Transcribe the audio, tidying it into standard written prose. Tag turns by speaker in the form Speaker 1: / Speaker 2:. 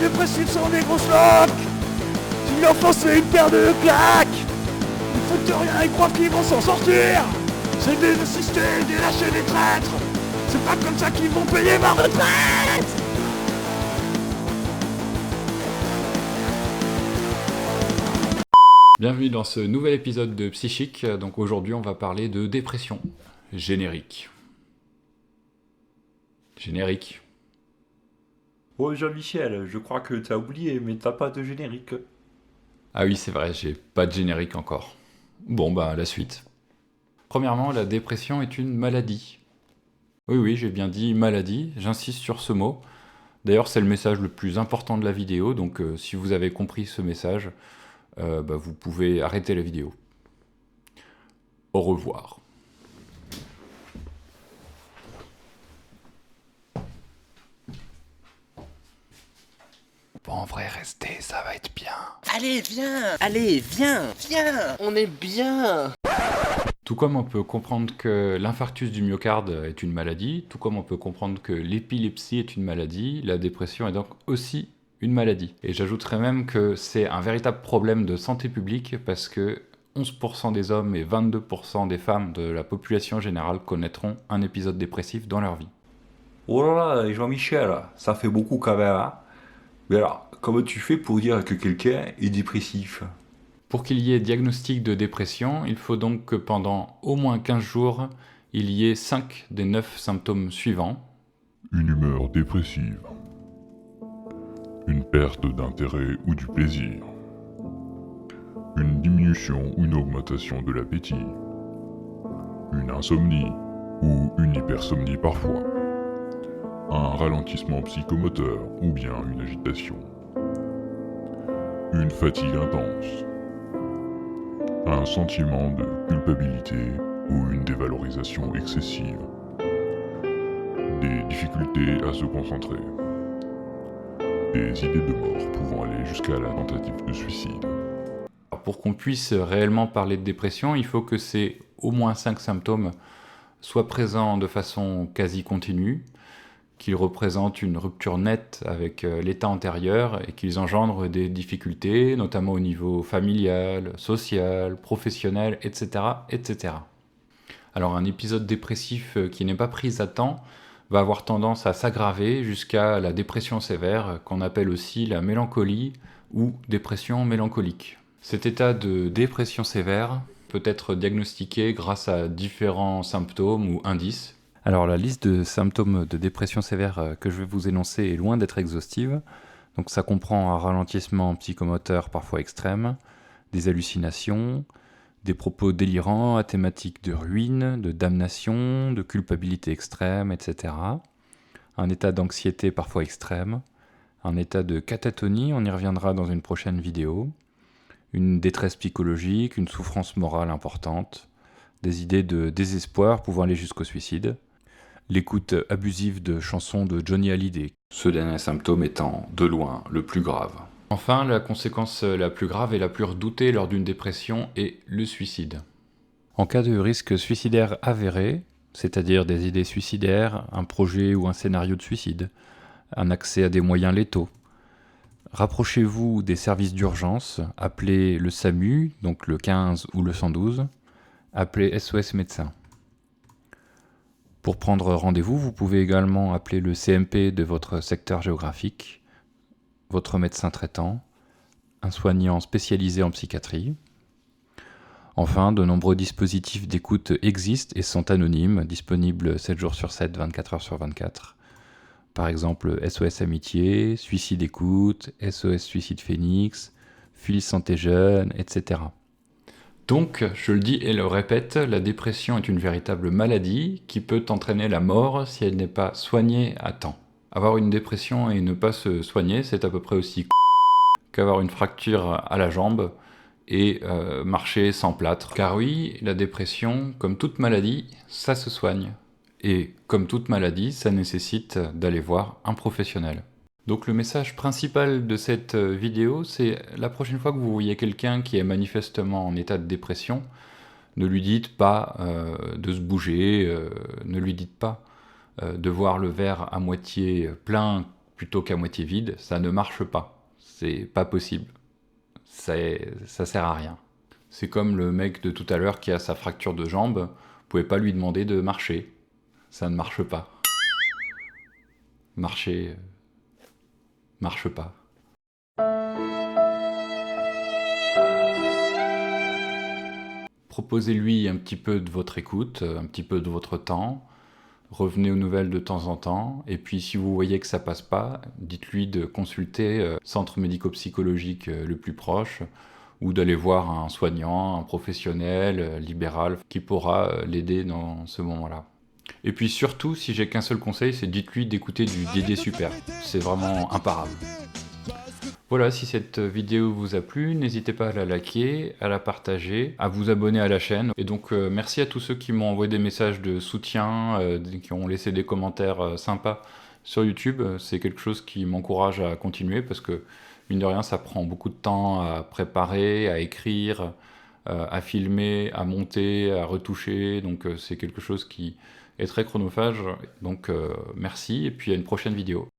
Speaker 1: dépressifs sont des grosses loques. Tu leur fonces une paire de claques. Ils foutent rien et croient qu'ils vont s'en sortir. C'est des assistés, des lâchés, des traîtres. C'est pas comme ça qu'ils vont payer ma retraite.
Speaker 2: Bienvenue dans ce nouvel épisode de Psychique. Donc aujourd'hui on va parler de dépression. Générique. Générique.
Speaker 3: Oh Jean-Michel, je crois que t'as oublié, mais t'as pas de générique.
Speaker 2: Ah oui c'est vrai, j'ai pas de générique encore. Bon bah la suite. Premièrement, la dépression est une maladie. Oui, j'ai bien dit maladie, j'insiste sur ce mot. D'ailleurs c'est le message le plus important de la vidéo, donc si vous avez compris ce message, vous pouvez arrêter la vidéo. Au revoir. Bon, en vrai, restez, ça va être bien.
Speaker 4: Allez, viens, on est bien.
Speaker 2: Tout comme on peut comprendre que l'infarctus du myocarde est une maladie, tout comme on peut comprendre que l'épilepsie est une maladie, la dépression est donc aussi une maladie. Et j'ajouterais même que c'est un véritable problème de santé publique parce que 11% des hommes et 22% des femmes de la population générale connaîtront un épisode dépressif dans leur vie.
Speaker 3: Oh là là, Jean-Michel, ça fait beaucoup quand même, hein. Mais alors, comment tu fais pour dire que quelqu'un est dépressif?
Speaker 2: Pour qu'il y ait diagnostic de dépression, il faut donc que pendant au moins 15 jours, il y ait 5 des 9 symptômes suivants.
Speaker 5: Une humeur dépressive. Une perte d'intérêt ou du plaisir. Une diminution ou une augmentation de l'appétit. Une insomnie ou une hypersomnie parfois. Un ralentissement psychomoteur ou bien une agitation. Une fatigue intense. Un sentiment de culpabilité ou une dévalorisation excessive. Des difficultés à se concentrer. Des idées de mort pouvant aller jusqu'à la tentative de suicide.
Speaker 2: Alors pour qu'on puisse réellement parler de dépression, il faut que ces au moins 5 symptômes soient présents de façon quasi continue, qu'ils représentent une rupture nette avec l'état antérieur et qu'ils engendrent des difficultés, notamment au niveau familial, social, professionnel, etc., etc. Alors un épisode dépressif qui n'est pas pris à temps va avoir tendance à s'aggraver jusqu'à la dépression sévère, qu'on appelle aussi la mélancolie ou dépression mélancolique. Cet état de dépression sévère peut être diagnostiqué grâce à différents symptômes ou indices. Alors la liste de symptômes de dépression sévère que je vais vous énoncer est loin d'être exhaustive. Donc ça comprend un ralentissement psychomoteur parfois extrême, des hallucinations, des propos délirants à thématique de ruine, de damnation, de culpabilité extrême, etc. Un état d'anxiété parfois extrême, un état de catatonie, on y reviendra dans une prochaine vidéo, une détresse psychologique, une souffrance morale importante, des idées de désespoir pouvant aller jusqu'au suicide, l'écoute abusive de chansons de Johnny Hallyday, ce dernier symptôme étant, de loin, le plus grave. Enfin, la conséquence la plus grave et la plus redoutée lors d'une dépression est le suicide. En cas de risque suicidaire avéré, c'est-à-dire des idées suicidaires, un projet ou un scénario de suicide, un accès à des moyens létaux, rapprochez-vous des services d'urgence, appelez le SAMU, donc le 15 ou le 112, appelez SOS médecin. Pour prendre rendez-vous, vous pouvez également appeler le CMP de votre secteur géographique, votre médecin traitant, un soignant spécialisé en psychiatrie. Enfin, de nombreux dispositifs d'écoute existent et sont anonymes, disponibles 7 jours sur 7, 24 heures sur 24. Par exemple, SOS Amitié, Suicide Écoute, SOS Suicide Phoenix, Fil Santé Jeune, etc. Donc, je le dis et le répète, la dépression est une véritable maladie qui peut entraîner la mort si elle n'est pas soignée à temps. Avoir une dépression et ne pas se soigner, c'est à peu près aussi qu'avoir une fracture à la jambe et marcher sans plâtre. Car oui, la dépression, comme toute maladie, ça se soigne. Et comme toute maladie, ça nécessite d'aller voir un professionnel. Donc le message principal de cette vidéo, c'est la prochaine fois que vous voyez quelqu'un qui est manifestement en état de dépression, ne lui dites pas de se bouger, ne lui dites pas de voir le verre à moitié plein plutôt qu'à moitié vide, ça ne marche pas. C'est pas possible. Ça sert à rien. C'est comme le mec de tout à l'heure qui a sa fracture de jambe, vous pouvez pas lui demander de marcher. Ça ne marche pas. Marcher... marche pas. Proposez-lui un petit peu de votre écoute, un petit peu de votre temps. Revenez aux nouvelles de temps en temps. Et puis si vous voyez que ça passe pas, dites-lui de consulter le centre médico-psychologique le plus proche ou d'aller voir un soignant, un professionnel libéral qui pourra l'aider dans ce moment-là. Et puis surtout, si j'ai qu'un seul conseil, c'est dites-lui d'écouter du Dédé Super. C'est vraiment imparable. Voilà, si cette vidéo vous a plu, n'hésitez pas à la liker, à la partager, à vous abonner à la chaîne. Et donc merci à tous ceux qui m'ont envoyé des messages de soutien, qui ont laissé des commentaires sympas sur YouTube. C'est quelque chose qui m'encourage à continuer parce que, mine de rien, ça prend beaucoup de temps à préparer, à écrire, à filmer, à monter, à retoucher. Donc c'est quelque chose qui est très chronophage. Donc merci et puis à une prochaine vidéo.